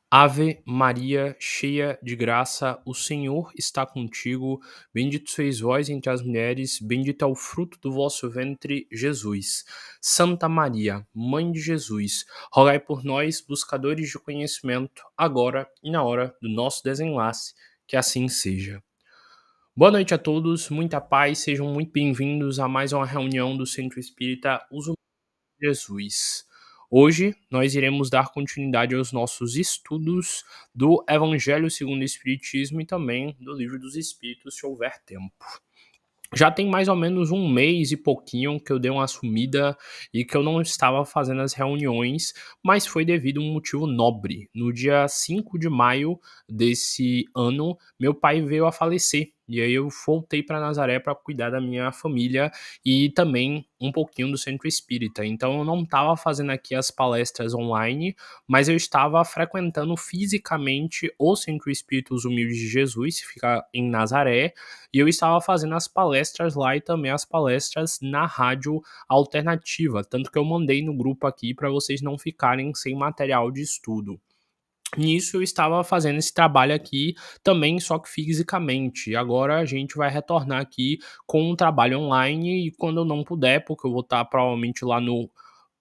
Ave Maria, cheia de graça, o Senhor está contigo. Bendito sois vós entre as mulheres, bendito é o fruto do vosso ventre, Jesus. Santa Maria, Mãe de Jesus, rogai por nós, buscadores de conhecimento, agora e na hora do nosso desenlace. Que assim seja. Boa noite a todos, muita paz, sejam muito bem-vindos a mais uma reunião do Centro Espírita Uso Jesus. Hoje nós iremos dar continuidade aos nossos estudos do Evangelho segundo o Espiritismo e também do Livro dos Espíritos, se houver tempo. Já tem mais ou menos um mês e pouquinho que eu dei uma sumida e que eu não estava fazendo as reuniões, mas foi devido a um motivo nobre. No dia 5 de maio desse ano, meu pai veio a falecer. E aí eu voltei para Nazaré para cuidar da minha família e também um pouquinho do centro espírita. Então eu não estava fazendo aqui as palestras online, mas eu estava frequentando fisicamente o Centro Espírita Os Humildes de Jesus, que fica em Nazaré, e eu estava fazendo as palestras lá e também as palestras na rádio alternativa, tanto que eu mandei no grupo aqui para vocês não ficarem sem material de estudo. Nisso eu estava fazendo esse trabalho aqui também, só que fisicamente. E agora a gente vai retornar aqui com um trabalho online e quando eu não puder, porque eu vou estar provavelmente lá no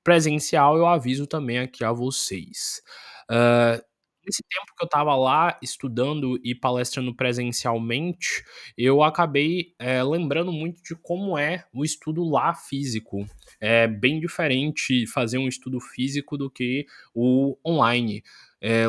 presencial, eu aviso também aqui a vocês. Uh, Nesse tempo que eu estava lá estudando e palestrando presencialmente, eu acabei lembrando muito de como é o estudo lá físico. É bem diferente fazer um estudo físico do que o online.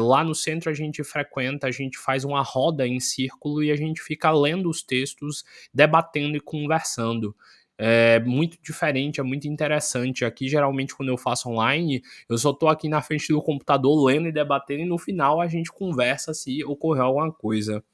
Lá no centro a gente frequenta, a gente faz uma roda em círculo e a gente fica lendo os textos, debatendo e conversando. É muito diferente, é muito interessante. Aqui, geralmente, quando eu faço online, eu só tô aqui na frente do computador lendo e debatendo, e no final a gente conversa se ocorreu alguma coisa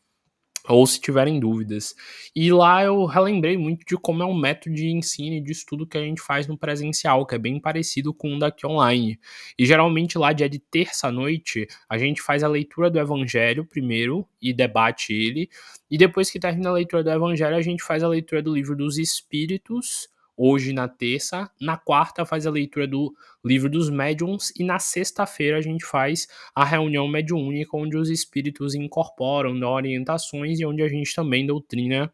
ou se tiverem dúvidas. E lá eu relembrei muito de como é um método de ensino e de estudo que a gente faz no presencial, que é bem parecido com o daqui online. E geralmente lá, dia de terça-noite, a gente faz a leitura do Evangelho primeiro e debate ele, e depois que termina a leitura do Evangelho, a gente faz a leitura do Livro dos Espíritos, hoje na terça, na quarta faz a leitura do Livro dos Médiuns, e na sexta-feira a gente faz a reunião mediúnica, onde os espíritos incorporam, dão orientações e onde a gente também doutrina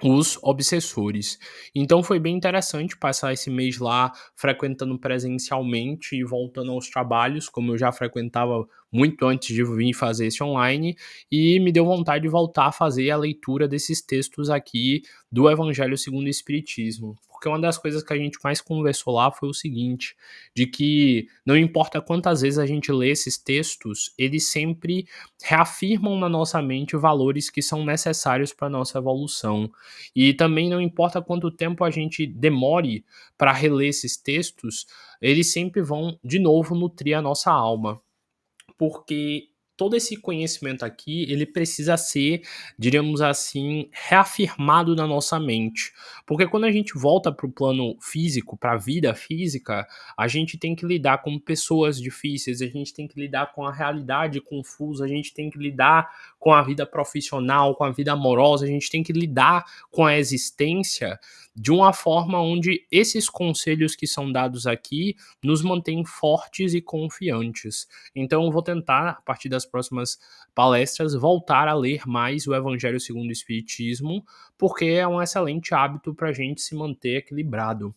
os obsessores. Então foi bem interessante passar esse mês lá frequentando presencialmente e voltando aos trabalhos, como eu já frequentava muito antes de vir fazer esse online, e me deu vontade de voltar a fazer a leitura desses textos aqui do Evangelho segundo o Espiritismo. Porque uma das coisas que a gente mais conversou lá foi o seguinte, de que não importa quantas vezes a gente lê esses textos, eles sempre reafirmam na nossa mente valores que são necessários para a nossa evolução. E também não importa quanto tempo a gente demore para reler esses textos, eles sempre vão de novo nutrir a nossa alma, porque todo esse conhecimento aqui, ele precisa ser, diríamos assim, reafirmado na nossa mente. Porque quando a gente volta para o plano físico, para a vida física, a gente tem que lidar com pessoas difíceis, a gente tem que lidar com a realidade confusa, a gente tem que lidar com a vida profissional, com a vida amorosa, a gente tem que lidar com a existência de uma forma onde esses conselhos que são dados aqui nos mantêm fortes e confiantes. Então eu vou tentar, a partir das próximas palestras, voltar a ler mais o Evangelho segundo o Espiritismo, porque é um excelente hábito para a gente se manter equilibrado.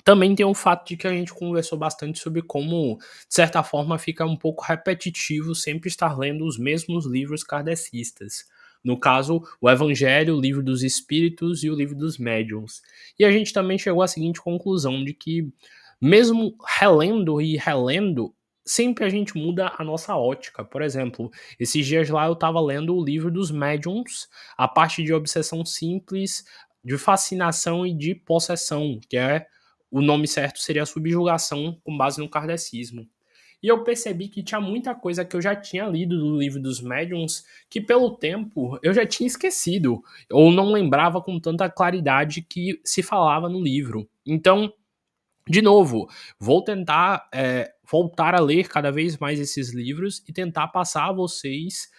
Também tem o fato de que a gente conversou bastante sobre como, de certa forma, fica um pouco repetitivo sempre estar lendo os mesmos livros kardecistas. No caso, o Evangelho, o Livro dos Espíritos e o Livro dos Médiuns. E a gente também chegou à seguinte conclusão de que, mesmo relendo e relendo, sempre a gente muda a nossa ótica. Por exemplo, esses dias lá eu estava lendo o Livro dos Médiuns, a parte de obsessão simples, de fascinação e de possessão, que é o nome certo seria a subjugação com base no kardecismo. E eu percebi que tinha muita coisa que eu já tinha lido do Livro dos Médiuns que, pelo tempo, eu já tinha esquecido, ou não lembrava com tanta claridade que se falava no livro. Então, de novo, vou tentar voltar a ler cada vez mais esses livros e tentar passar a vocês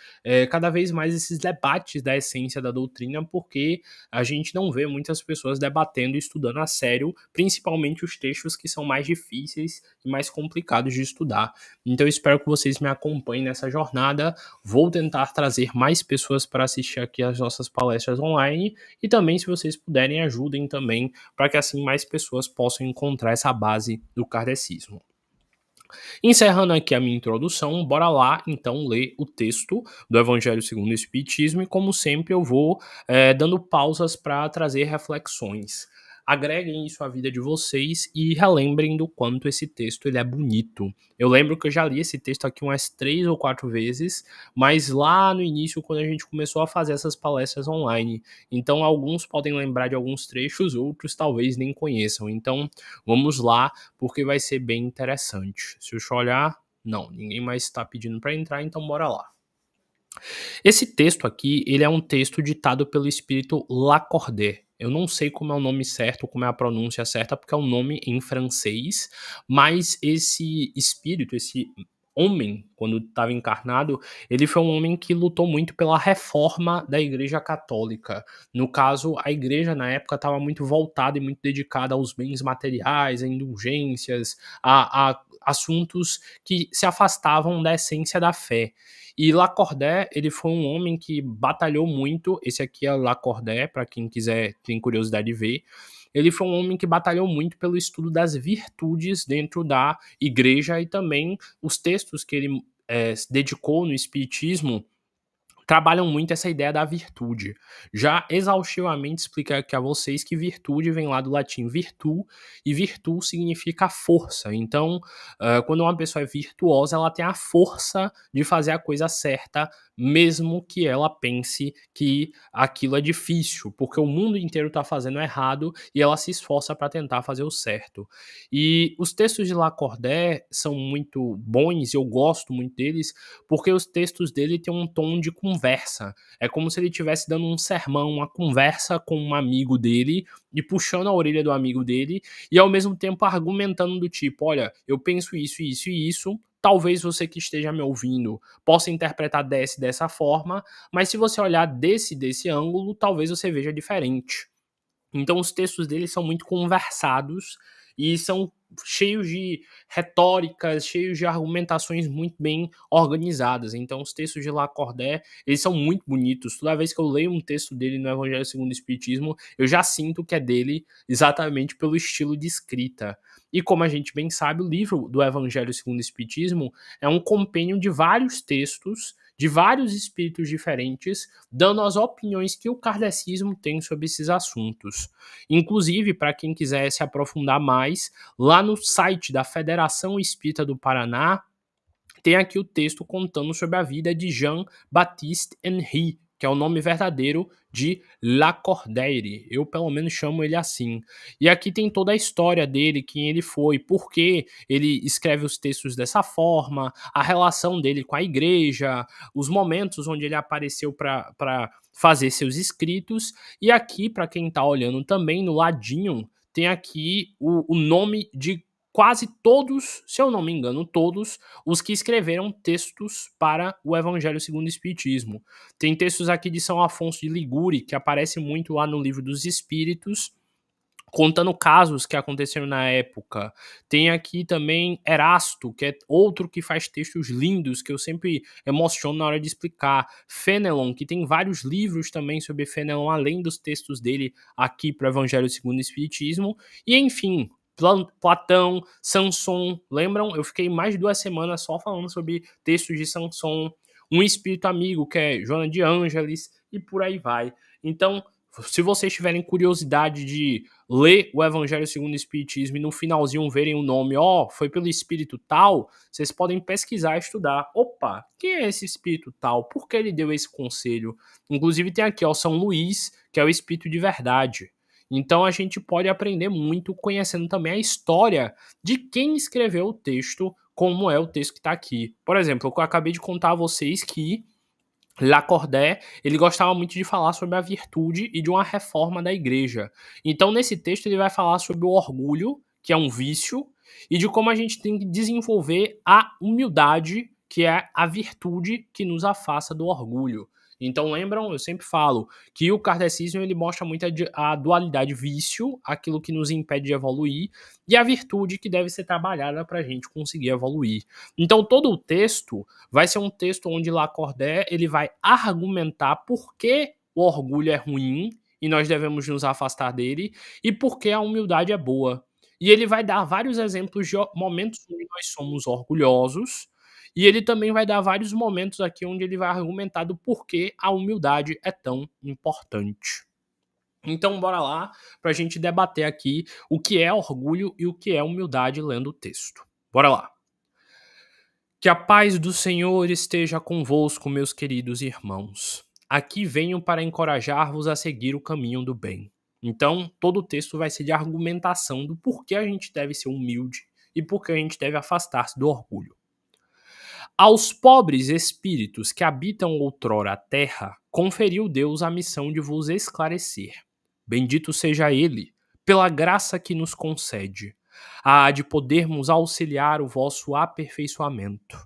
cada vez mais esses debates da essência da doutrina, porque a gente não vê muitas pessoas debatendo e estudando a sério, principalmente os textos que são mais difíceis e mais complicados de estudar. Então eu espero que vocês me acompanhem nessa jornada. Vou tentar trazer mais pessoas para assistir aqui as nossas palestras online e também, se vocês puderem, ajudem também para que assim mais pessoas possam encontrar essa base do kardecismo. Encerrando aqui a minha introdução, bora lá então ler o texto do Evangelho segundo o Espiritismo e, como sempre, eu vou dando pausas para trazer reflexões. Agreguem isso à vida de vocês e relembrem do quanto esse texto ele é bonito. Eu lembro que eu já li esse texto aqui umas 3 ou 4 vezes, mas lá no início, quando a gente começou a fazer essas palestras online. Então, alguns podem lembrar de alguns trechos, outros talvez nem conheçam. Então, vamos lá, porque vai ser bem interessante. Se eu olhar, não, ninguém mais está pedindo para entrar, então bora lá. Esse texto aqui, ele é um texto ditado pelo espírito Lacordaire. Eu não sei como é o nome certo, como é a pronúncia certa, porque é um nome em francês, mas esse espírito, esse homem, quando estava encarnado, ele foi um homem que lutou muito pela reforma da Igreja Católica. No caso, a igreja na época estava muito voltada e muito dedicada aos bens materiais, a indulgências, a assuntos que se afastavam da essência da fé. E Lacordaire, ele foi um homem que batalhou muito. Esse aqui é Lacordaire, para quem quiser, tem curiosidade de ver. Ele foi um homem que batalhou muito pelo estudo das virtudes dentro da igreja e também os textos que ele se dedicou no espiritismo trabalham muito essa ideia da virtude. Já exaustivamente explicar aqui a vocês que virtude vem lá do latim virtu, e virtu significa força. Então, quando uma pessoa é virtuosa, ela tem a força de fazer a coisa certa, mesmo que ela pense que aquilo é difícil, porque o mundo inteiro está fazendo errado e ela se esforça para tentar fazer o certo. E os textos de Lacordaire são muito bons, eu gosto muito deles, porque os textos dele têm um tom de conversa. É como se ele estivesse dando um sermão, uma conversa com um amigo dele, e puxando a orelha do amigo dele, e ao mesmo tempo argumentando do tipo, olha, eu penso isso, isso e isso, talvez você que esteja me ouvindo possa interpretar dessa forma, mas se você olhar desse ângulo, talvez você veja diferente. Então os textos dele são muito conversados e são cheios de retóricas, cheios de argumentações muito bem organizadas. Então os textos de Lacordaire, eles são muito bonitos. Toda vez que eu leio um texto dele no Evangelho segundo o Espiritismo, eu já sinto que é dele exatamente pelo estilo de escrita. E como a gente bem sabe, o livro do Evangelho segundo o Espiritismo é um compêndio de vários textos de vários espíritos diferentes, dando as opiniões que o kardecismo tem sobre esses assuntos. Inclusive, para quem quiser se aprofundar mais, lá no site da Federação Espírita do Paraná, tem aqui o texto contando sobre a vida de Jean-Baptiste Henry, que é o nome verdadeiro de Lacordaire. Eu, pelo menos, chamo ele assim. E aqui tem toda a história dele, quem ele foi, por que ele escreve os textos dessa forma, a relação dele com a igreja, os momentos onde ele apareceu para fazer seus escritos. E aqui, para quem está olhando também, no ladinho, tem aqui o nome de quase todos, se eu não me engano, todos os que escreveram textos para o Evangelho segundo o Espiritismo. Tem textos aqui de São Afonso de Ligure, que aparece muito lá no Livro dos Espíritos, contando casos que aconteceram na época. Tem aqui também Erasto, que é outro que faz textos lindos, que eu sempre emociono na hora de explicar. Fenelon, que tem vários livros também sobre Fenelon, além dos textos dele aqui para o Evangelho segundo o Espiritismo. E, enfim, Platão, Sanson, lembram? Eu fiquei mais de 2 semanas só falando sobre textos de Sanson, um espírito amigo que é Joana de Ângeles, e por aí vai. Então, se vocês tiverem curiosidade de ler o Evangelho segundo o Espiritismo e no finalzinho verem o nome, foi pelo espírito tal, vocês podem pesquisar e estudar. Opa, quem é esse espírito tal? Por que ele deu esse conselho? Inclusive tem aqui, São Luís, que é o espírito de verdade. Então a gente pode aprender muito conhecendo também a história de quem escreveu o texto, como é o texto que está aqui. Por exemplo, eu acabei de contar a vocês que Lacordaire, ele gostava muito de falar sobre a virtude e de uma reforma da igreja. Então nesse texto ele vai falar sobre o orgulho, que é um vício, e de como a gente tem que desenvolver a humildade, que é a virtude que nos afasta do orgulho. Então lembram, eu sempre falo, que o kardecismo ele mostra muito a dualidade vício, aquilo que nos impede de evoluir, e a virtude que deve ser trabalhada para a gente conseguir evoluir. Então todo o texto vai ser um texto onde Lacordaire ele vai argumentar por que o orgulho é ruim e nós devemos nos afastar dele, e por que a humildade é boa. E ele vai dar vários exemplos de momentos onde nós somos orgulhosos, e ele também vai dar vários momentos aqui onde ele vai argumentar do porquê a humildade é tão importante. Então, bora lá para a gente debater aqui o que é orgulho e o que é humildade lendo o texto. Bora lá. Que a paz do Senhor esteja convosco, meus queridos irmãos. Aqui venho para encorajar-vos a seguir o caminho do bem. Então, todo o texto vai ser de argumentação do porquê a gente deve ser humilde e porquê a gente deve afastar-se do orgulho. Aos pobres espíritos que habitam outrora a terra, conferiu Deus a missão de vos esclarecer. Bendito seja Ele, pela graça que nos concede, a de podermos auxiliar o vosso aperfeiçoamento.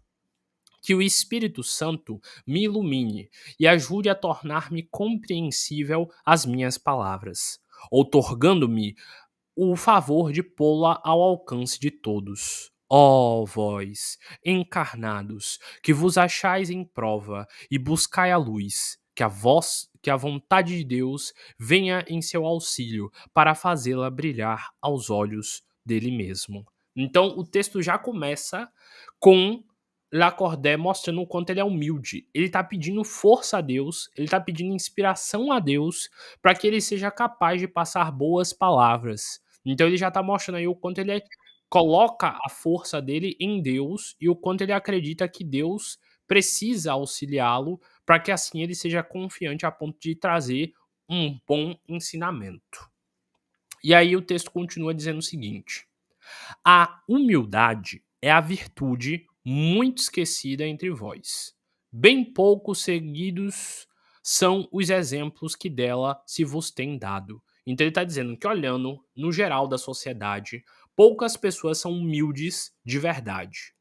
Que o Espírito Santo me ilumine e ajude a tornar-me compreensível as minhas palavras, outorgando-me o favor de pô-la ao alcance de todos. Ó vós, encarnados, que vos achais em prova e buscai a luz, que a vontade de Deus venha em seu auxílio para fazê-la brilhar aos olhos dele mesmo. Então o texto já começa com Lacordaire mostrando o quanto ele é humilde. Ele está pedindo força a Deus, ele está pedindo inspiração a Deus para que ele seja capaz de passar boas palavras. Então ele já está mostrando aí o quanto ele coloca a força dele em Deus e o quanto ele acredita que Deus precisa auxiliá-lo para que assim ele seja confiante a ponto de trazer um bom ensinamento. E aí o texto continua dizendo o seguinte: a humildade é a virtude muito esquecida entre vós. Bem poucos seguidos são os exemplos que dela se vos tem dado. Então ele está dizendo que, olhando no geral da sociedade, poucas pessoas são humildes de verdade.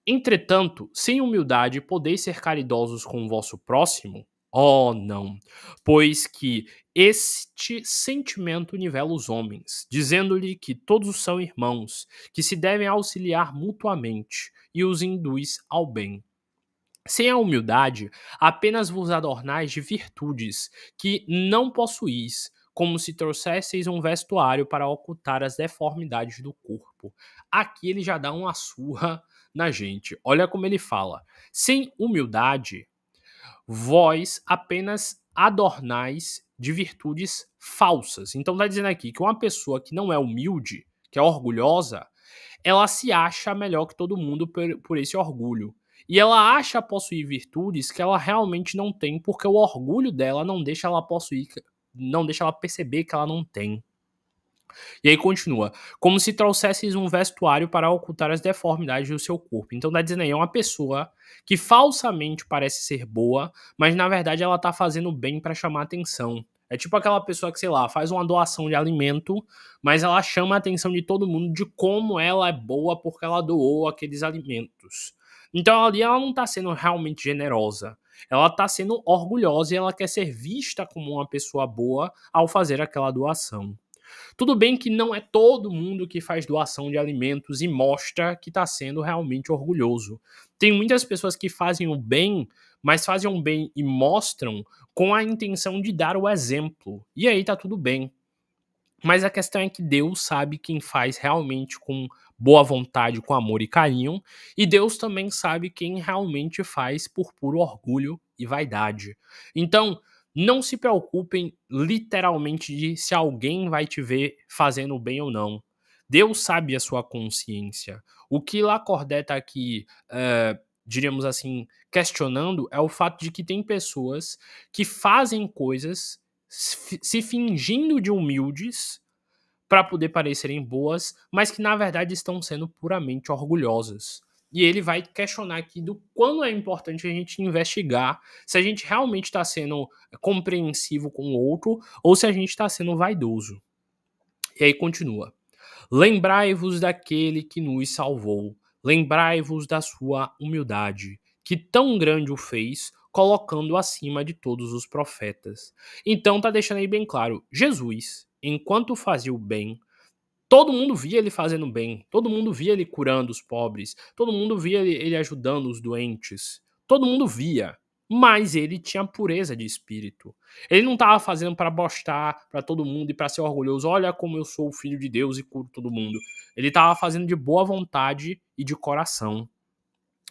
Entretanto, sem humildade podeis ser caridosos com o vosso próximo? Oh, não, pois que este sentimento nivela os homens, dizendo-lhe que todos são irmãos, que se devem auxiliar mutuamente, e os induz ao bem. Sem a humildade, apenas vos adornais de virtudes que não possuís, como se trouxesseis um vestuário para ocultar as deformidades do corpo. Aqui ele já dá uma surra na gente. Olha como ele fala. Sem humildade, vós apenas adornais de virtudes falsas. Então está dizendo aqui que uma pessoa que não é humilde, que é orgulhosa, ela se acha melhor que todo mundo por esse orgulho. E ela acha possuir virtudes que ela realmente não tem, porque o orgulho dela não deixa ela possuir, não deixa ela perceber que ela não tem. E aí continua, como se trouxesses um vestuário para ocultar as deformidades do seu corpo. Então tá dizendo aí, é uma pessoa que falsamente parece ser boa, mas na verdade ela tá fazendo bem para chamar atenção. É tipo aquela pessoa que, sei lá, faz uma doação de alimento, mas ela chama a atenção de todo mundo de como ela é boa porque ela doou aqueles alimentos. Então ali ela não tá sendo realmente generosa. Ela tá sendo orgulhosa e ela quer ser vista como uma pessoa boa ao fazer aquela doação. Tudo bem que não é todo mundo que faz doação de alimentos e mostra que está sendo realmente orgulhoso. Tem muitas pessoas que fazem o bem, mas fazem o bem e mostram com a intenção de dar o exemplo. E aí tá tudo bem. Mas a questão é que Deus sabe quem faz realmente com boa vontade, com amor e carinho, e Deus também sabe quem realmente faz por puro orgulho e vaidade. Então, não se preocupem literalmente de se alguém vai te ver fazendo bem ou não. Deus sabe a sua consciência. O que Lacordaire está aqui, diríamos assim, questionando é o fato de que tem pessoas que fazem coisas se fingindo de humildes para poder parecerem boas, mas que na verdade estão sendo puramente orgulhosas. E ele vai questionar aqui do quão é importante a gente investigar se a gente realmente está sendo compreensivo com o outro ou se a gente está sendo vaidoso. E aí continua. Lembrai-vos daquele que nos salvou, lembrai-vos da sua humildade, que tão grande o fez, colocando acima de todos os profetas. Então tá deixando aí bem claro, Jesus, enquanto fazia o bem, todo mundo via ele fazendo bem, todo mundo via ele curando os pobres, todo mundo via ele ajudando os doentes, todo mundo via, mas ele tinha pureza de espírito. Ele não estava fazendo para mostrar para todo mundo e para ser orgulhoso, olha como eu sou o filho de Deus e curo todo mundo. Ele estava fazendo de boa vontade e de coração.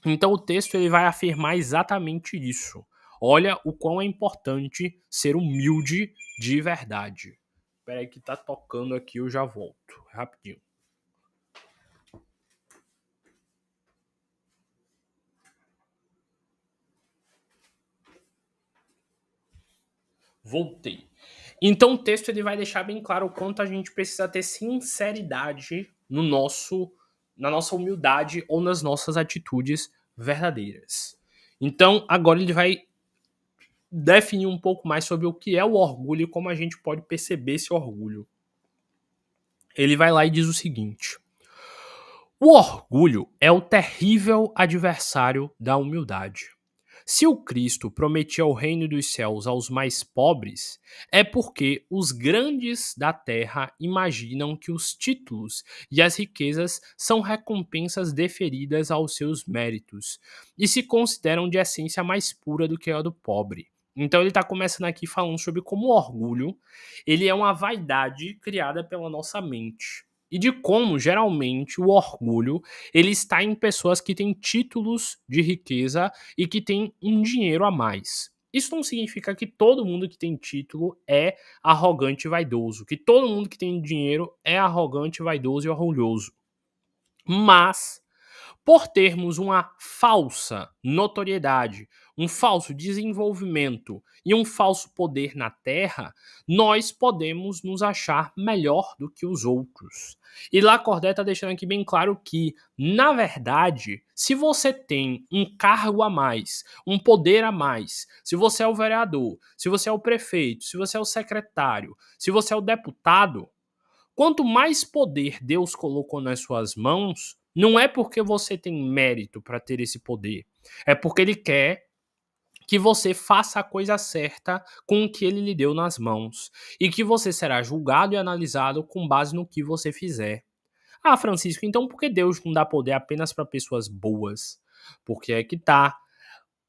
Então o texto ele vai afirmar exatamente isso. Olha o quão é importante ser humilde de verdade. Espera aí que tá tocando aqui, eu já volto. Rapidinho. Voltei. Então o texto ele vai deixar bem claro o quanto a gente precisa ter sinceridade na nossa humildade ou nas nossas atitudes verdadeiras. Então agora ele vai definir um pouco mais sobre o que é o orgulho e como a gente pode perceber esse orgulho. Ele vai lá e diz o seguinte: o orgulho é o terrível adversário da humildade. Se o Cristo prometia o reino dos céus aos mais pobres, é porque os grandes da terra imaginam que os títulos e as riquezas são recompensas deferidas aos seus méritos e se consideram de essência mais pura do que a do pobre. Então ele está começando aqui falando sobre como o orgulho ele é uma vaidade criada pela nossa mente. E de como, geralmente, o orgulho ele está em pessoas que têm títulos de riqueza e que têm um dinheiro a mais. Isso não significa que todo mundo que tem título é arrogante e vaidoso, que todo mundo que tem dinheiro é arrogante, vaidoso e orgulhoso. Mas por termos uma falsa notoriedade, um falso desenvolvimento e um falso poder na Terra, nós podemos nos achar melhor do que os outros. E Lacordaire está deixando aqui bem claro que, na verdade, se você tem um cargo a mais, um poder a mais, se você é o vereador, se você é o prefeito, se você é o secretário, se você é o deputado, quanto mais poder Deus colocou nas suas mãos, não é porque você tem mérito para ter esse poder. É porque ele quer que você faça a coisa certa com o que ele lhe deu nas mãos. E que você será julgado e analisado com base no que você fizer. Ah, Francisco, então por que Deus não dá poder apenas para pessoas boas? Porque é que tá.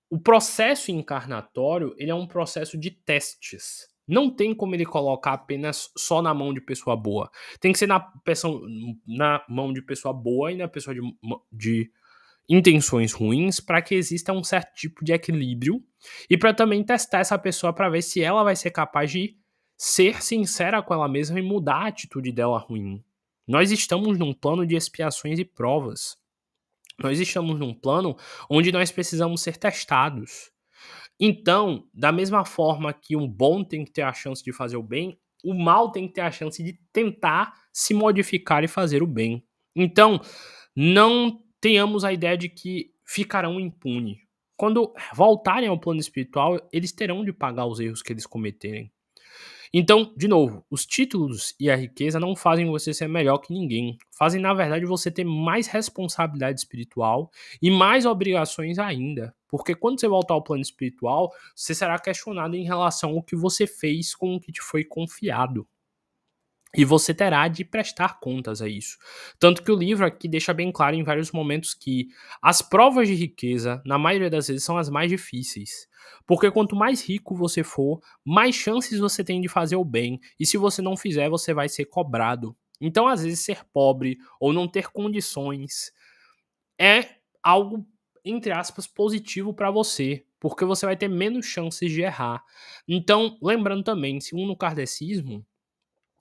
O processo encarnatório, ele é um processo de testes. Não tem como ele colocar apenas só na mão de pessoa boa. Tem que ser na mão de pessoa boa e na pessoa de intenções ruins para que exista um certo tipo de equilíbrio e para também testar essa pessoa para ver se ela vai ser capaz de ser sincera com ela mesma e mudar a atitude dela ruim. Nós estamos num plano de expiações e provas. Nós estamos num plano onde nós precisamos ser testados. Então, da mesma forma que um bom tem que ter a chance de fazer o bem, o mal tem que ter a chance de tentar se modificar e fazer o bem. Então, não tenhamos a ideia de que ficarão impunes. Quando voltarem ao plano espiritual, eles terão de pagar os erros que eles cometerem. Então, de novo, os títulos e a riqueza não fazem você ser melhor que ninguém. Fazem, na verdade, você ter mais responsabilidade espiritual e mais obrigações ainda. Porque quando você voltar ao plano espiritual, você será questionado em relação ao que você fez com o que te foi confiado. E você terá de prestar contas a isso. Tanto que o livro aqui deixa bem claro em vários momentos que as provas de riqueza, na maioria das vezes, são as mais difíceis. Porque quanto mais rico você for, mais chances você tem de fazer o bem. E se você não fizer, você vai ser cobrado. Então, às vezes, ser pobre ou não ter condições é algo, entre aspas, positivo para você. Porque você vai ter menos chances de errar. Então, lembrando também, segundo o kardecismo,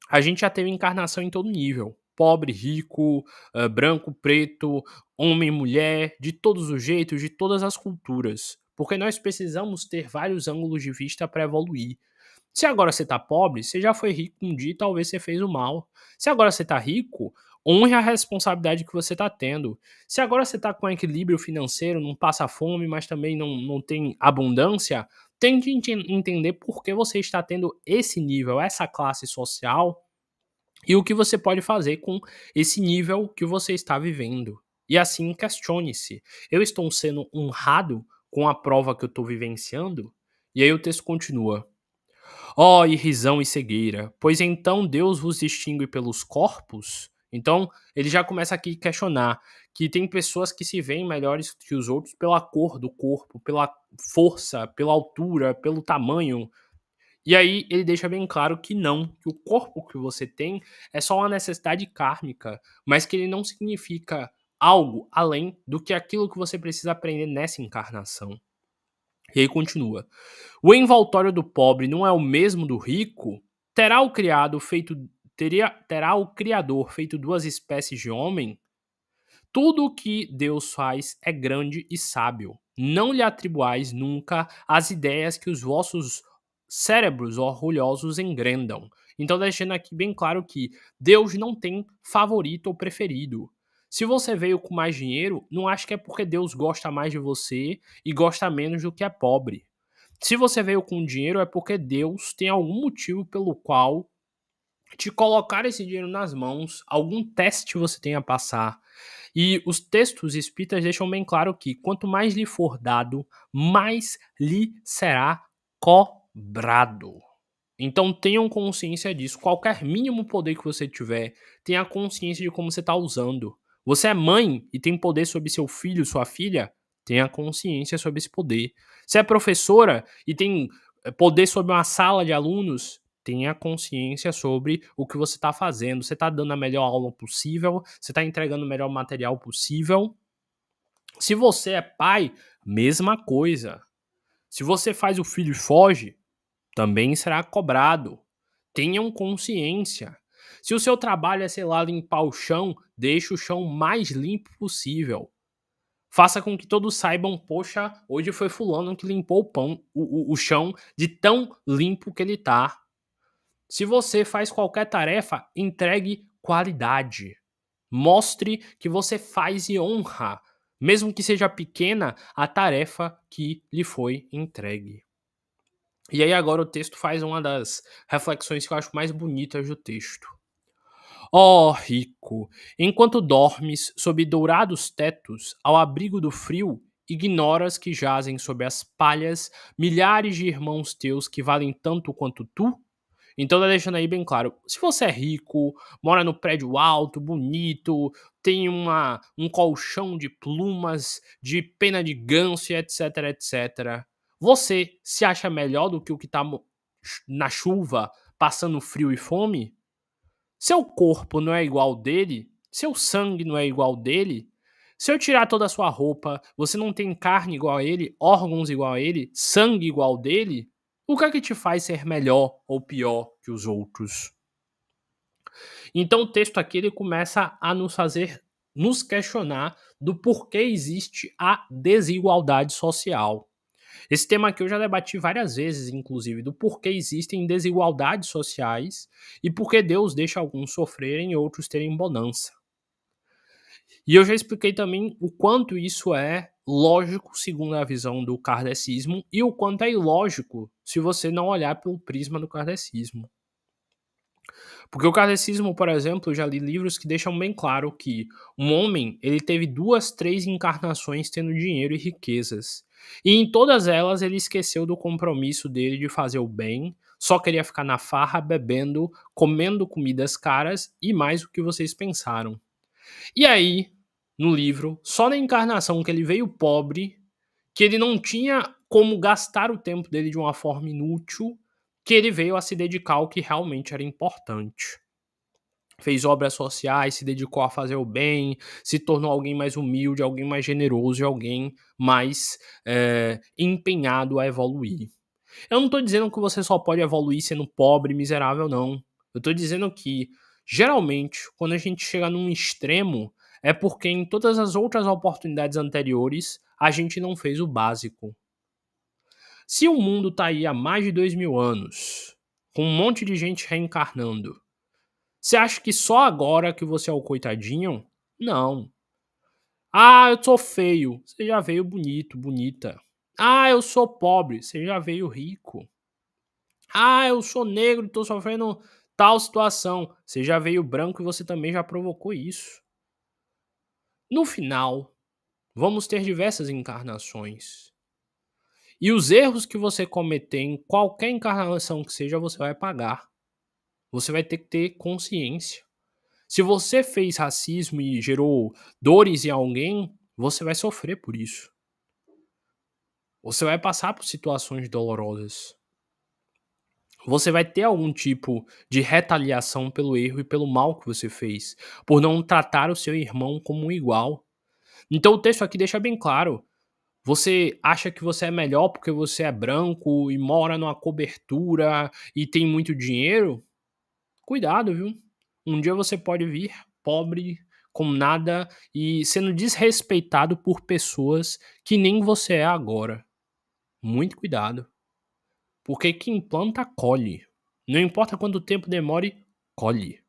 a gente já teve encarnação em todo nível. Pobre, rico, branco, preto, homem, mulher, de todos os jeitos, de todas as culturas. Porque nós precisamos ter vários ângulos de vista para evoluir. Se agora você tá pobre, você já foi rico um dia e talvez você fez o mal. Se agora você tá rico, honre a responsabilidade que você tá tendo. Se agora você tá com equilíbrio financeiro, não passa fome, mas também não tem abundância, tente entender por que você está tendo esse nível, essa classe social e o que você pode fazer com esse nível que você está vivendo. E assim, questione-se: eu estou sendo honrado com a prova que eu estou vivenciando? E aí o texto continua: ó irrisão e cegueira, pois então Deus vos distingue pelos corpos? Então, ele já começa aqui a questionar que tem pessoas que se veem melhores que os outros pela cor do corpo, pela força, pela altura, pelo tamanho. E aí ele deixa bem claro que não, que o corpo que você tem é só uma necessidade kármica, mas que ele não significa algo além do que aquilo que você precisa aprender nessa encarnação. E aí continua: o envoltório do pobre não é o mesmo do rico? Terá o criado feito terá o criador feito duas espécies de homem? Tudo o que Deus faz é grande e sábio. Não lhe atribuais nunca as ideias que os vossos cérebros orgulhosos engrandam. Então, deixando aqui bem claro que Deus não tem favorito ou preferido. Se você veio com mais dinheiro, não acho que é porque Deus gosta mais de você e gosta menos do que é pobre. Se você veio com dinheiro, é porque Deus tem algum motivo pelo qual te colocar esse dinheiro nas mãos, algum teste você tem a passar. E os textos espíritas deixam bem claro que quanto mais lhe for dado, mais lhe será cobrado. Então tenham consciência disso. Qualquer mínimo poder que você tiver, tenha consciência de como você está usando. Você é mãe e tem poder sobre seu filho, sua filha? Tenha consciência sobre esse poder. Você é professora e tem poder sobre uma sala de alunos? Tenha consciência sobre o que você está fazendo. Você está dando a melhor aula possível? Você está entregando o melhor material possível? Se você é pai, mesma coisa. Se você faz o filho e foge, também será cobrado. Tenham consciência. Se o seu trabalho é, sei lá, limpar o chão, deixe o chão mais limpo possível. Faça com que todos saibam, poxa, hoje foi fulano que limpou o chão de tão limpo que ele tá. Se você faz qualquer tarefa, entregue qualidade. Mostre que você faz e honra, mesmo que seja pequena, a tarefa que lhe foi entregue. E aí agora o texto faz uma das reflexões que eu acho mais bonitas do texto. Ó rico, enquanto dormes sob dourados tetos, ao abrigo do frio, ignoras que jazem sob as palhas milhares de irmãos teus que valem tanto quanto tu? Então tá deixando aí bem claro, se você é rico, mora no prédio alto, bonito, tem um colchão de plumas, de pena de ganso e etc, etc. Você se acha melhor do que o que tá na chuva, passando frio e fome? Seu corpo não é igual dele? Seu sangue não é igual dele? Se eu tirar toda a sua roupa, você não tem carne igual a ele, órgãos igual a ele, sangue igual dele? O que é que te faz ser melhor ou pior que os outros? Então o texto aqui ele começa a nos fazer nos questionar do porquê existe a desigualdade social. Esse tema aqui eu já debati várias vezes, inclusive, do porquê existem desigualdades sociais e por que Deus deixa alguns sofrerem e outros terem bonança. E eu já expliquei também o quanto isso é lógico segundo a visão do kardecismo e o quanto é ilógico se você não olhar pelo prisma do kardecismo. Porque o kardecismo, por exemplo, eu já li livros que deixam bem claro que um homem ele teve 2, 3 encarnações tendo dinheiro e riquezas. E em todas elas ele esqueceu do compromisso dele de fazer o bem, só queria ficar na farra, bebendo, comendo comidas caras e mais do que vocês pensaram. E aí, no livro, só na encarnação que ele veio pobre, que ele não tinha como gastar o tempo dele de uma forma inútil, que ele veio a se dedicar ao que realmente era importante. Fez obras sociais, se dedicou a fazer o bem, se tornou alguém mais humilde, alguém mais generoso e alguém mais empenhado a evoluir. Eu não estou dizendo que você só pode evoluir sendo pobre e miserável, não. Eu estou dizendo que, geralmente, quando a gente chega num extremo, é porque em todas as outras oportunidades anteriores, a gente não fez o básico. Se o mundo está aí há mais de 2000 anos, com um monte de gente reencarnando, você acha que só agora que você é o coitadinho? Não. Ah, eu sou feio. Você já veio bonito, bonita. Ah, eu sou pobre. Você já veio rico. Ah, eu sou negro e tô sofrendo Tal situação, você já veio branco e você também já provocou isso. No final, vamos ter diversas encarnações. E os erros que você cometer em qualquer encarnação que seja, você vai pagar. Você vai ter que ter consciência. Se você fez racismo e gerou dores em alguém, você vai sofrer por isso. Você vai passar por situações dolorosas. Você vai ter algum tipo de retaliação pelo erro e pelo mal que você fez, por não tratar o seu irmão como um igual. Então o texto aqui deixa bem claro. Você acha que você é melhor porque você é branco e mora numa cobertura e tem muito dinheiro? Cuidado, viu? Um dia você pode vir pobre, com nada e sendo desrespeitado por pessoas que nem você é agora. Muito cuidado. Porque quem planta, colhe. Não importa quanto tempo demore, colhe.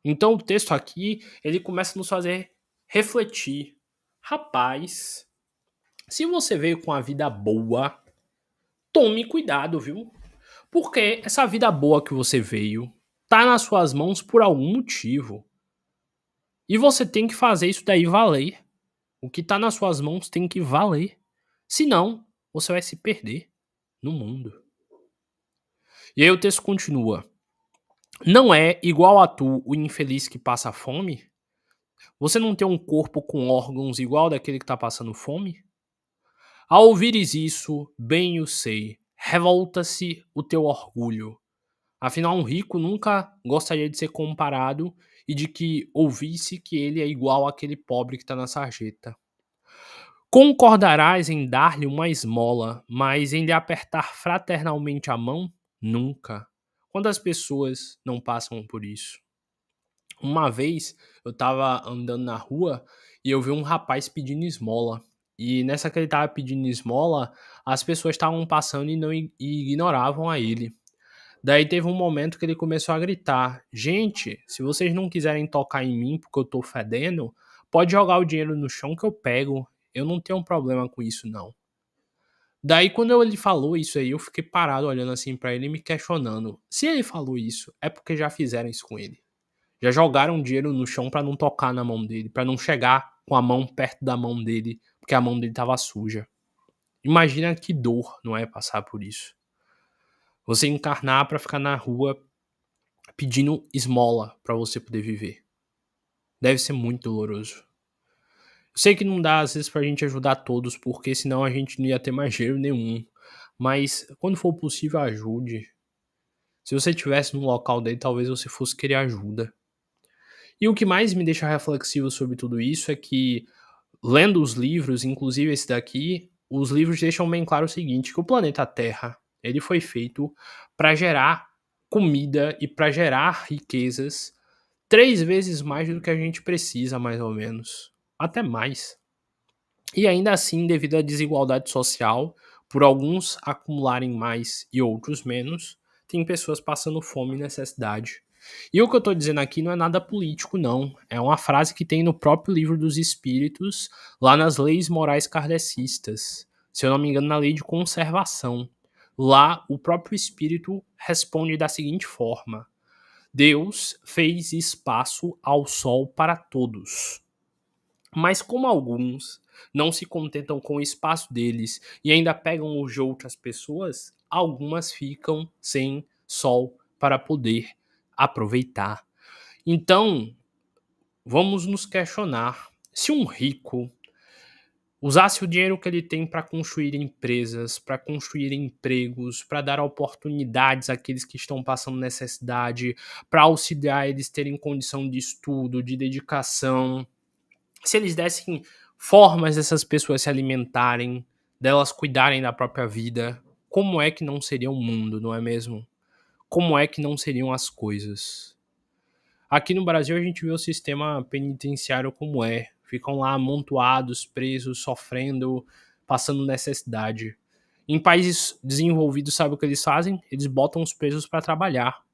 Então o texto aqui, ele começa a nos fazer refletir. Rapaz, se você veio com a vida boa, tome cuidado, viu? Porque essa vida boa que você veio tá nas suas mãos por algum motivo. E você tem que fazer isso daí valer. O que tá nas suas mãos tem que valer. Senão, você vai se perder no mundo. E aí o texto continua. Não é igual a tu o infeliz que passa fome? Você não tem um corpo com órgãos igual daquele que tá passando fome? Ao ouvires isso, bem o sei, revolta-se o teu orgulho. Afinal, um rico nunca gostaria de ser comparado e de que ouvisse que ele é igual àquele pobre que está na sarjeta. Concordarás em dar-lhe uma esmola, mas em lhe apertar fraternalmente a mão? Nunca. Quantas pessoas não passam por isso? Uma vez eu estava andando na rua e eu vi um rapaz pedindo esmola. E nessa que ele estava pedindo esmola, as pessoas estavam passando e não e ignoravam a ele. Daí teve um momento que ele começou a gritar: Gente, se vocês não quiserem tocar em mim porque eu tô fedendo, pode jogar o dinheiro no chão que eu pego. Eu não tenho um problema com isso, não. Daí, quando ele falou isso aí, eu fiquei parado olhando assim pra ele e me questionando. Se ele falou isso, é porque já fizeram isso com ele. Já jogaram dinheiro no chão pra não tocar na mão dele, pra não chegar com a mão perto da mão dele, porque a mão dele tava suja. Imagina que dor, não é, passar por isso. Você encarnar pra ficar na rua pedindo esmola pra você poder viver. Deve ser muito doloroso. Eu sei que não dá às vezes pra gente ajudar todos, porque senão a gente não ia ter mais dinheiro nenhum. Mas quando for possível, ajude. Se você estivesse no local dele, talvez você fosse querer ajuda. E o que mais me deixa reflexivo sobre tudo isso é que, lendo os livros, inclusive esse daqui, os livros deixam bem claro o seguinte, que o planeta Terra, ele foi feito para gerar comida e para gerar riquezas 3 vezes mais do que a gente precisa, mais ou menos. Até mais. E ainda assim, devido à desigualdade social, por alguns acumularem mais e outros menos, tem pessoas passando fome e necessidade. E o que eu estou dizendo aqui não é nada político, não. É uma frase que tem no próprio livro dos Espíritos, lá nas leis morais kardecistas. Se eu não me engano, na lei de conservação. Lá, o próprio Espírito responde da seguinte forma: Deus fez espaço ao sol para todos. Mas como alguns não se contentam com o espaço deles e ainda pegam os de outras pessoas, algumas ficam sem sol para poder aproveitar. Então, vamos nos questionar: se um rico usasse o dinheiro que ele tem para construir empresas, para construir empregos, para dar oportunidades àqueles que estão passando necessidade, para auxiliar eles terem condição de estudo, de dedicação, se eles dessem formas dessas pessoas se alimentarem, delas cuidarem da própria vida, como é que não seria o mundo, não é mesmo? Como é que não seriam as coisas? Aqui no Brasil a gente vê o sistema penitenciário como é. Ficam lá amontoados, presos, sofrendo, passando necessidade. Em países desenvolvidos, sabe o que eles fazem? Eles botam os presos para trabalhar.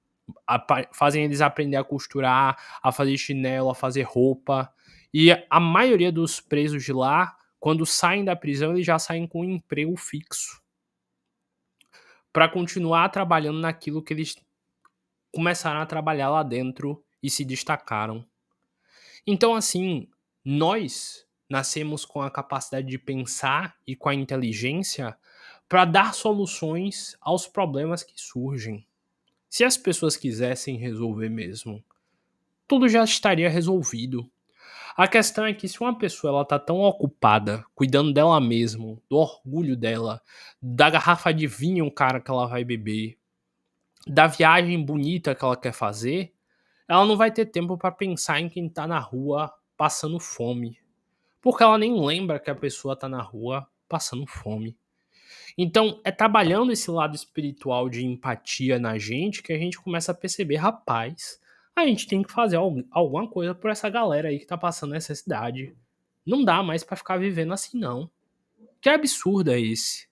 Fazem eles aprender a costurar, a fazer chinelo, a fazer roupa. E a maioria dos presos de lá, quando saem da prisão, eles já saem com um emprego fixo para continuar trabalhando naquilo que eles começaram a trabalhar lá dentro e se destacaram. Então, assim, nós nascemos com a capacidade de pensar e com a inteligência para dar soluções aos problemas que surgem. Se as pessoas quisessem resolver mesmo, tudo já estaria resolvido. A questão é que se uma pessoa ela tá tão ocupada cuidando dela mesma, do orgulho dela, da garrafa de vinho cara que ela vai beber, da viagem bonita que ela quer fazer, ela não vai ter tempo para pensar em quem tá na rua passando fome, porque ela nem lembra que a pessoa tá na rua passando fome. Então, é trabalhando esse lado espiritual de empatia na gente que a gente começa a perceber, rapaz, a gente tem que fazer alguma coisa por essa galera aí que tá passando necessidade. Não dá mais pra ficar vivendo assim, não. Que absurdo é esse?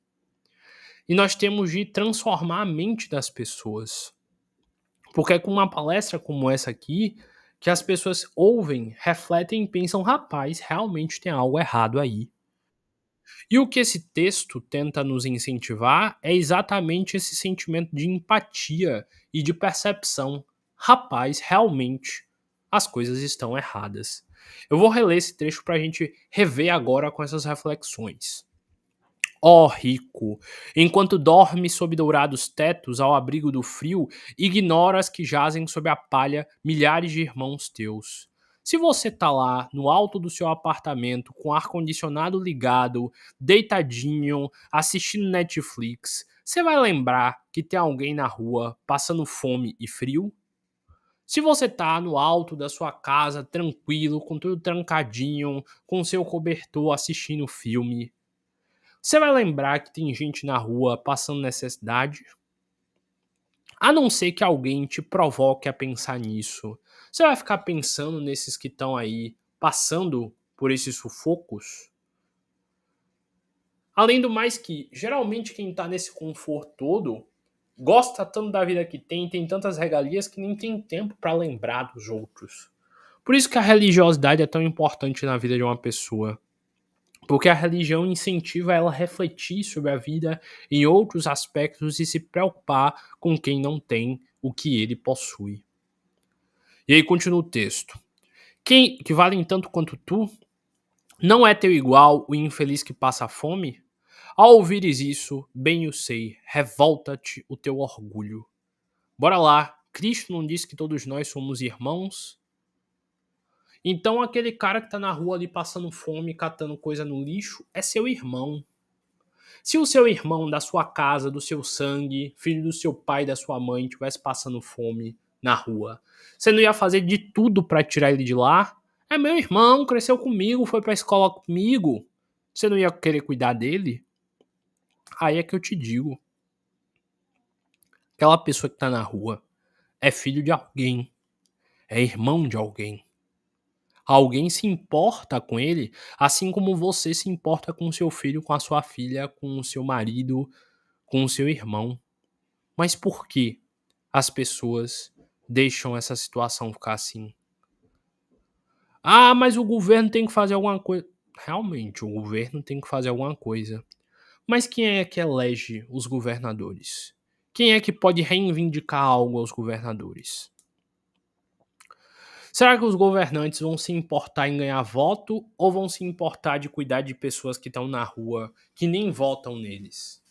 E nós temos de transformar a mente das pessoas. Porque é com uma palestra como essa aqui que as pessoas ouvem, refletem e pensam, rapaz, realmente tem algo errado aí. E o que esse texto tenta nos incentivar é exatamente esse sentimento de empatia e de percepção. Rapaz, realmente as coisas estão erradas. Eu vou reler esse trecho para a gente rever agora com essas reflexões. Ó rico, enquanto dormes sob dourados tetos ao abrigo do frio, ignoras que jazem sob a palha milhares de irmãos teus. Se você tá lá no alto do seu apartamento com o ar-condicionado ligado, deitadinho, assistindo Netflix, você vai lembrar que tem alguém na rua passando fome e frio? Se você tá no alto da sua casa, tranquilo, com tudo trancadinho, com seu cobertor assistindo filme, você vai lembrar que tem gente na rua passando necessidade? A não ser que alguém te provoque a pensar nisso. Você vai ficar pensando nesses que estão aí passando por esses sufocos? Além do mais que, geralmente quem tá nesse conforto todo gosta tanto da vida que tem tantas regalias que nem tem tempo para lembrar dos outros. Por isso que a religiosidade é tão importante na vida de uma pessoa. Porque a religião incentiva ela a refletir sobre a vida em outros aspectos e se preocupar com quem não tem o que ele possui. E aí continua o texto. Quem que valem tanto quanto tu, não é teu igual o infeliz que passa fome? Ao ouvires isso, bem o sei, revolta-te o teu orgulho. Bora lá, Cristo não disse que todos nós somos irmãos? Então aquele cara que tá na rua ali passando fome, catando coisa no lixo, é seu irmão. Se o seu irmão da sua casa, do seu sangue, filho do seu pai e da sua mãe, estivesse passando fome na rua, você não ia fazer de tudo para tirar ele de lá? É meu irmão, cresceu comigo, foi pra escola comigo. Você não ia querer cuidar dele? Aí é que eu te digo. Aquela pessoa que tá na rua é filho de alguém, é irmão de alguém. Alguém se importa com ele, assim como você se importa com o seu filho, com a sua filha, com o seu marido, com o seu irmão. Mas por que as pessoas deixam essa situação ficar assim? Ah, mas o governo tem que fazer alguma coisa. Realmente, o governo tem que fazer alguma coisa. Mas quem é que elege os governadores? Quem é que pode reivindicar algo aos governadores? Será que os governantes vão se importar em ganhar voto ou vão se importar de cuidar de pessoas que estão na rua, que nem votam neles?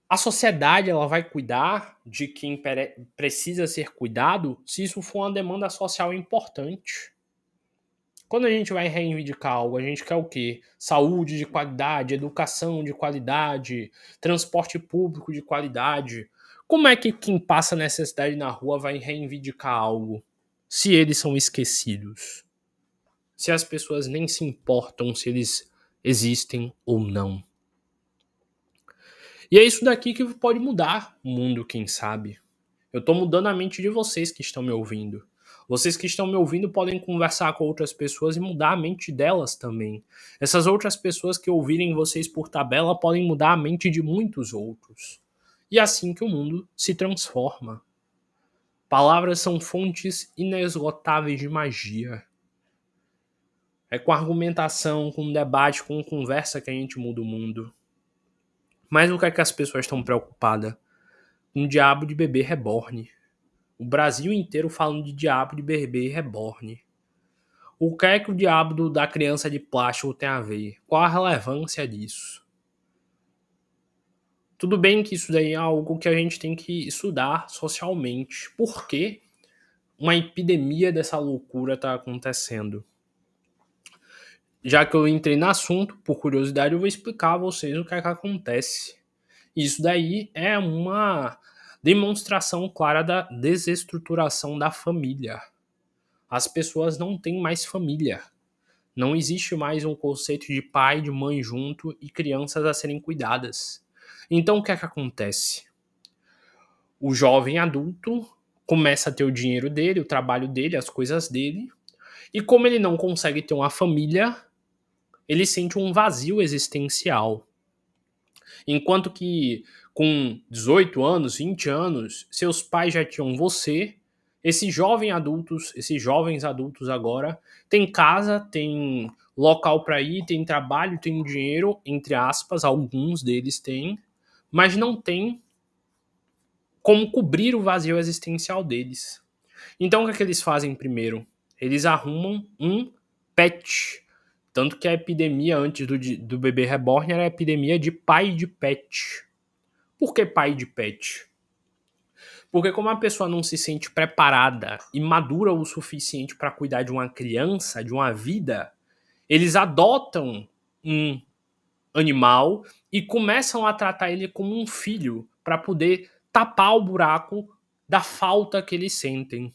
A sociedade ela vai cuidar de quem precisa ser cuidado se isso for uma demanda social importante. Quando a gente vai reivindicar algo, a gente quer o quê? Saúde de qualidade, educação de qualidade, transporte público de qualidade. Como é que quem passa necessidade na rua vai reivindicar algo se eles são esquecidos? Se as pessoas nem se importam se eles existem ou não. E é isso daqui que pode mudar o mundo, quem sabe. Eu tô mudando a mente de vocês que estão me ouvindo. Vocês que estão me ouvindo podem conversar com outras pessoas e mudar a mente delas também. Essas outras pessoas que ouvirem vocês por tabela podem mudar a mente de muitos outros. E é assim que o mundo se transforma. Palavras são fontes inesgotáveis de magia. É com argumentação, com debate, com conversa que a gente muda o mundo. Mas o que é que as pessoas estão preocupadas? um diabo de bebê reborn. O Brasil inteiro falando de diabo de bebê reborn. O que é que o diabo da criança de plástico tem a ver? Qual a relevância disso? Tudo bem que isso daí é algo que a gente tem que estudar socialmente. Por que uma epidemia dessa loucura está acontecendo? Já que eu entrei no assunto, por curiosidade, eu vou explicar a vocês o que é que acontece. Isso daí é uma demonstração clara da desestruturação da família. As pessoas não têm mais família. Não existe mais um conceito de pai e de mãe junto e crianças a serem cuidadas. Então o que é que acontece? O jovem adulto começa a ter o dinheiro dele, o trabalho dele, as coisas dele, e como ele não consegue ter uma família, ele sente um vazio existencial. Enquanto que com 18 anos, 20 anos, seus pais já tinham você, esses jovens adultos agora têm casa, têm local para ir, têm trabalho, têm dinheiro, entre aspas, alguns deles têm, mas não tem como cobrir o vazio existencial deles. Então o que é que eles fazem primeiro? Eles arrumam um pet. Tanto que a epidemia antes do bebê reborn era a epidemia de pai de pet. Por que pai de pet? Porque como a pessoa não se sente preparada e madura o suficiente para cuidar de uma criança, de uma vida, eles adotam um animal e começam a tratar ele como um filho para poder tapar o buraco da falta que eles sentem.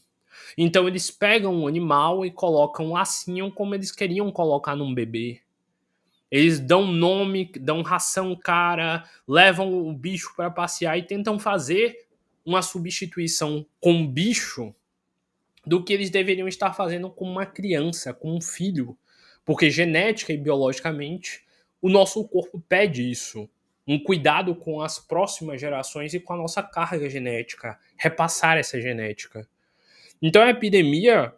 Então eles pegam um animal e colocam um lacinho como eles queriam colocar num bebê. Eles dão nome, dão ração cara, levam o bicho para passear e tentam fazer uma substituição com o bicho do que eles deveriam estar fazendo com uma criança, com um filho. Porque genética e biologicamente, o nosso corpo pede isso. Um cuidado com as próximas gerações e com a nossa carga genética. Repassar essa genética. Então a epidemia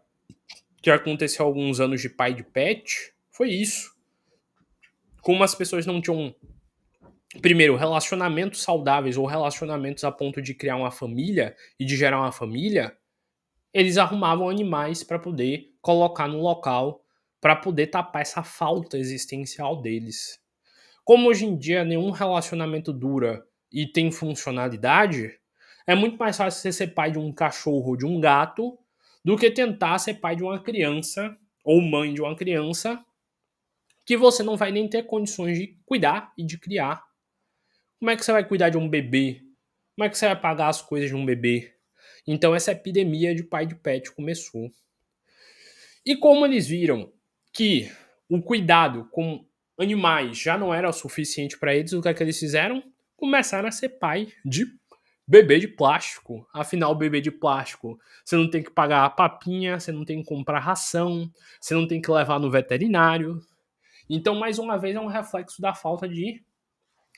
que aconteceu há alguns anos de pai de pet foi isso. Como as pessoas não tinham, primeiro, relacionamentos saudáveis ou relacionamentos a ponto de criar uma família e de gerar uma família, eles arrumavam animais para poder colocar no local, para poder tapar essa falta existencial deles. Como hoje em dia nenhum relacionamento dura e tem funcionalidade, é muito mais fácil você ser pai de um cachorro ou de um gato do que tentar ser pai de uma criança ou mãe de uma criança que você não vai nem ter condições de cuidar e de criar. Como é que você vai cuidar de um bebê? Como é que você vai pagar as coisas de um bebê? Então essa epidemia de pai de pet começou. E como eles viram que o cuidado com animais já não era o suficiente para eles, o que é que eles fizeram? Começaram a ser pai de bebê de plástico. Afinal, bebê de plástico, você não tem que pagar a papinha, você não tem que comprar ração, você não tem que levar no veterinário. Então, mais uma vez, é um reflexo da falta de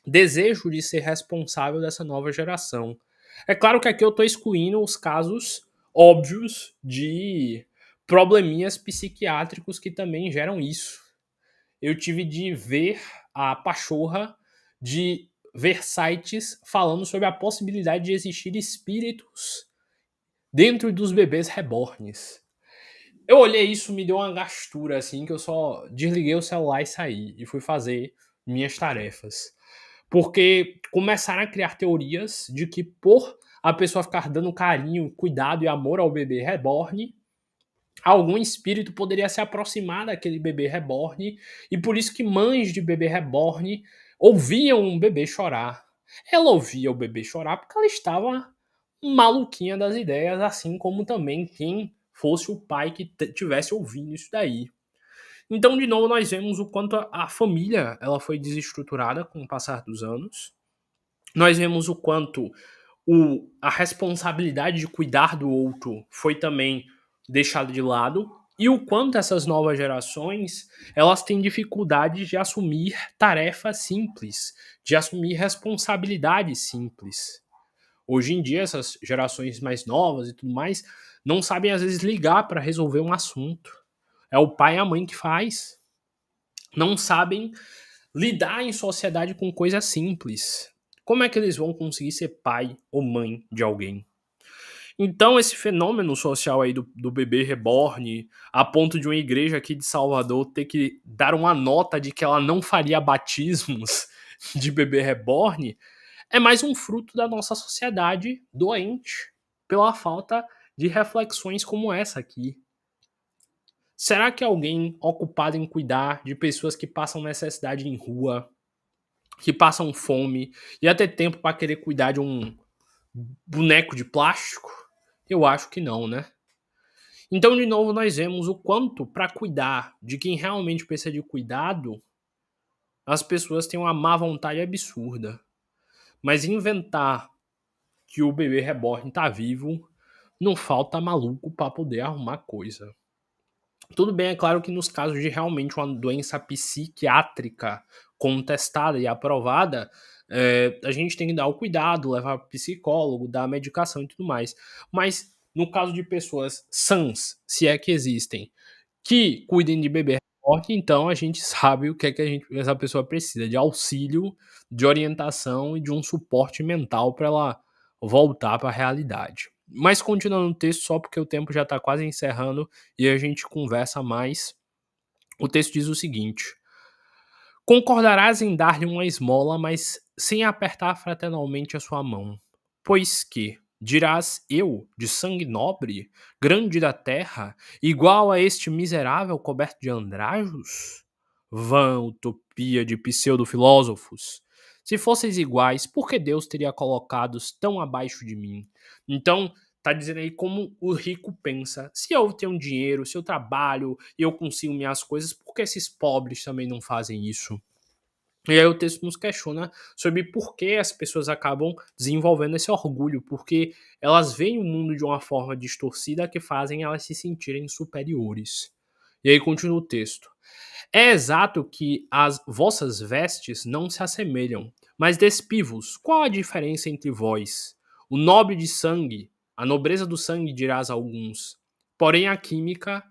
desejo de ser responsável dessa nova geração. É claro que aqui eu estou excluindo os casos óbvios de probleminhas psiquiátricos que também geram isso. Eu tive de ver a pachorra de ver sites falando sobre a possibilidade de existir espíritos dentro dos bebês reborns. Eu olhei isso, me deu uma gastura, assim, que eu só desliguei o celular e saí. E fui fazer minhas tarefas. Porque começaram a criar teorias de que por a pessoa ficar dando carinho, cuidado e amor ao bebê reborn, algum espírito poderia se aproximar daquele bebê reborn, e por isso que mães de bebê reborn ouviam um bebê chorar. Ela ouvia o bebê chorar porque ela estava maluquinha das ideias, assim como também quem fosse o pai que tivesse ouvindo isso daí. Então, de novo, nós vemos o quanto a família ela foi desestruturada com o passar dos anos. Nós vemos o quanto a responsabilidade de cuidar do outro foi também deixada de lado e o quanto essas novas gerações elas têm dificuldade de assumir tarefas simples, de assumir responsabilidades simples. Hoje em dia, essas gerações mais novas e tudo mais não sabem às vezes ligar para resolver um assunto. É o pai e a mãe que faz. Não sabem lidar em sociedade com coisas simples. como é que eles vão conseguir ser pai ou mãe de alguém? Então, esse fenômeno social aí do bebê reborn, a ponto de uma igreja aqui de Salvador ter que dar uma nota de que ela não faria batismos de bebê reborn, é mais um fruto da nossa sociedade doente, pela falta de reflexões como essa aqui. Será que alguém ocupado em cuidar de pessoas que passam necessidade em rua, que passam fome, ia ter tempo para querer cuidar de um boneco de plástico? Eu acho que não, né? Então, de novo, nós vemos o quanto, para cuidar de quem realmente precisa de cuidado, as pessoas têm uma má vontade absurda. Mas inventar que o bebê reborn tá vivo, não falta maluco para poder arrumar coisa. Tudo bem, é claro que nos casos de realmente uma doença psiquiátrica contestada e aprovada, a gente tem que dar o cuidado, levar para psicólogo, dar medicação e tudo mais. Mas no caso de pessoas sãs, se é que existem, que cuidem de bebê reborn, então a gente sabe o que é que essa pessoa precisa, de auxílio, de orientação e de um suporte mental para ela voltar para a realidade. Mas continuando o texto, só porque o tempo já está quase encerrando e a gente conversa mais, o texto diz o seguinte: concordarás em dar-lhe uma esmola, mas sem apertar fraternalmente a sua mão. Pois que, dirás eu, de sangue nobre, grande da terra, igual a este miserável coberto de andrajos? Vã utopia de pseudo-filósofos! Se fosseis iguais, por que Deus teria colocado-os tão abaixo de mim? Então, tá dizendo aí como o rico pensa. Se eu tenho dinheiro, se eu trabalho e eu consigo minhas coisas, por que esses pobres também não fazem isso? E aí o texto nos questiona sobre por que as pessoas acabam desenvolvendo esse orgulho, porque elas veem o mundo de uma forma distorcida que fazem elas se sentirem superiores. E aí continua o texto. É exato que as vossas vestes não se assemelham, mas despivos, qual a diferença entre vós? O nobre de sangue, a nobreza do sangue dirás a alguns. Porém a química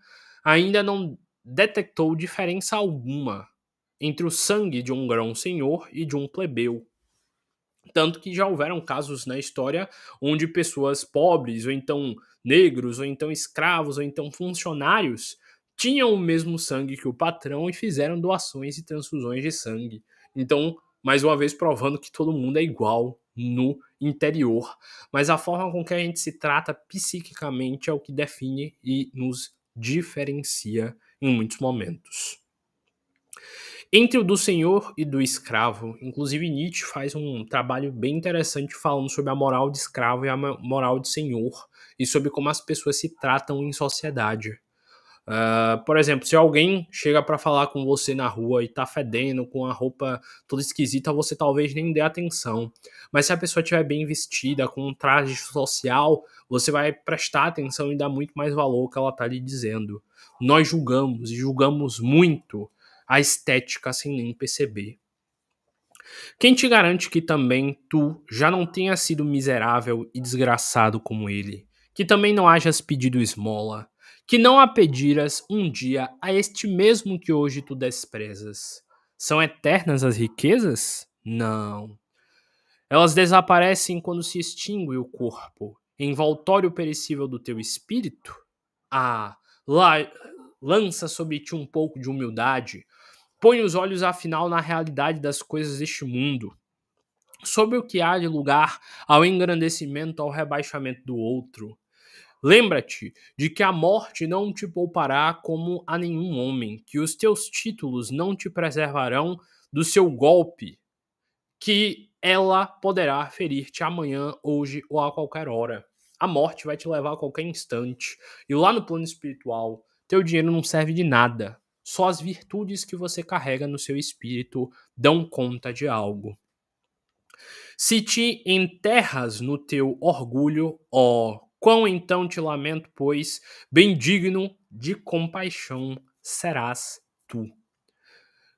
ainda não detectou diferença alguma entre o sangue de um grão-senhor e de um plebeu. Tanto que já houveram casos na história onde pessoas pobres, ou então negros, ou então escravos, ou então funcionários tinham o mesmo sangue que o patrão e fizeram doações e transfusões de sangue. Então, mais uma vez provando que todo mundo é igual no interior. Mas a forma com que a gente se trata psiquicamente é o que define e nos diferencia em muitos momentos. Entre o do senhor e do escravo, inclusive Nietzsche faz um trabalho bem interessante falando sobre a moral de escravo e a moral de senhor, e sobre como as pessoas se tratam em sociedade. Por exemplo, se alguém chega para falar com você na rua e tá fedendo, com a roupa toda esquisita, você talvez nem dê atenção. Mas se a pessoa estiver bem vestida, com um traje social, você vai prestar atenção e dar muito mais valor ao que ela tá lhe dizendo. Nós julgamos, e julgamos muito, a estética sem nem perceber. Quem te garante que também tu já não tenha sido miserável e desgraçado como ele? Que também não hajas pedido esmola? Que não a pediras um dia a este mesmo que hoje tu desprezas? São eternas as riquezas? Não. Elas desaparecem quando se extingue o corpo, envoltório perecível do teu espírito? Ah, lá, lança sobre ti um pouco de humildade. Põe os olhos afinal na realidade das coisas deste mundo, sobre o que há de lugar ao engrandecimento, ao rebaixamento do outro. Lembra-te de que a morte não te poupará como a nenhum homem, que os teus títulos não te preservarão do seu golpe, que ela poderá ferir-te amanhã, hoje ou a qualquer hora. A morte vai te levar a qualquer instante. E lá no plano espiritual, teu dinheiro não serve de nada. Só as virtudes que você carrega no seu espírito dão conta de algo. Se te enterras no teu orgulho, ó, quão então te lamento, pois bem digno de compaixão serás tu.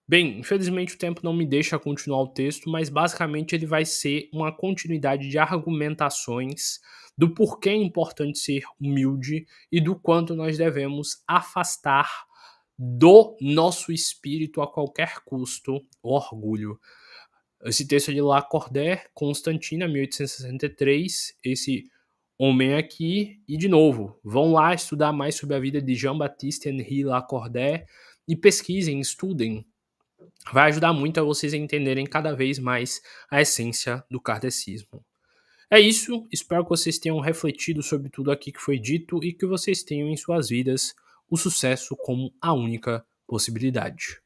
Bem, infelizmente o tempo não me deixa continuar o texto, mas basicamente ele vai ser uma continuidade de argumentações do porquê é importante ser humilde e do quanto nós devemos afastar do nosso espírito a qualquer custo o orgulho. Esse texto é de Lacordaire, Constantina, 1863, esse homem aqui, e de novo, vão lá estudar mais sobre a vida de Jean-Baptiste Henri Lacordaire e pesquisem, estudem. Vai ajudar muito a vocês a entenderem cada vez mais a essência do kardecismo. É isso, espero que vocês tenham refletido sobre tudo aqui que foi dito e que vocês tenham em suas vidas o sucesso como a única possibilidade.